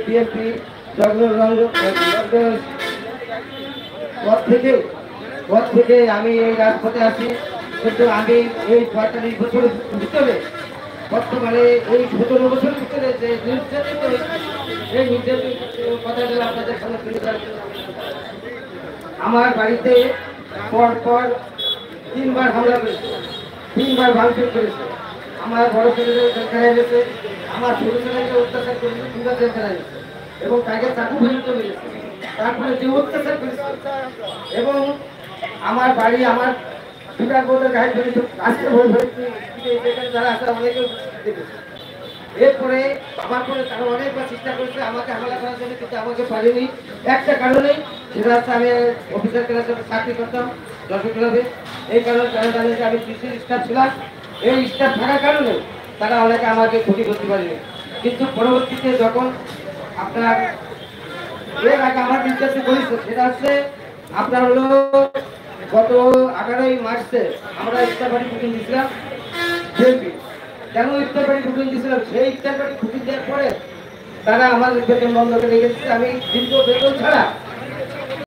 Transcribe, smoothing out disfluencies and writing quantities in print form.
BNP পথ থেকে আমি এই রাজপথে আছি, কিন্তু আমি এই ৪৫ বছরের ভিতরে বর্তমানে এই ১৭ বছরের ভিতরে যে নির্যাতিত এই নির্যাতিত কথাগুলো আপনাদের সামনে তুলে ধরতে। আমার বাড়িতে পর ৩বার হামলা করেছে, 3বার ভাঙচুর করেছে। আমার বড় ছেলেদের জেলখানায় গেছে, আমার ছোট ছেলেকে অত্যাচার করেছে, 2বার জেলখানায় গেছে এবং তাকে চাকু পর্যন্ত মেরেছে। তারপরে যে অত্যাচার করেছে এবং আমার বাড়ি আমার দুটার বোর্ডের গায়ে ধরেছে, আজকে যারা আছে অনেকে দেখেছে। এরপরে আমার পরে তারা অনেকবার চেষ্টা করেছে আমাকে হামলা করার জন্য, কিন্তু আমাকে পারেনি একটা কারণেই, সেটা হচ্ছে আমি অফিসার ক্লাসে চাকরি করতাম দর্শক ক্লাবে। এই কারণে তারা জানে যে আমি কৃষির স্টাফ ছিলাম। এই স্টাফ থাকার কারণে তারা অনেকে আমাকে ক্ষতি করতে পারেনি। কিন্তু পরবর্তীতে যখন আপনার এর আগে আমার নির্দেশে করেছে, সেটা হচ্ছে আপনার হলো গত ১৮ই মার্চে আমরা ইফতার পার্টি বুকিং দিয়েছিলাম। কেন ইফতার পার্টি বুকিং দিয়েছিলাম? সেই ইফতার পার্টি বুকিং দেওয়ার পরে তারা আমার বেতন বন্ধ করে রেখেছে। আমি দীর্ঘ বেতন ছাড়া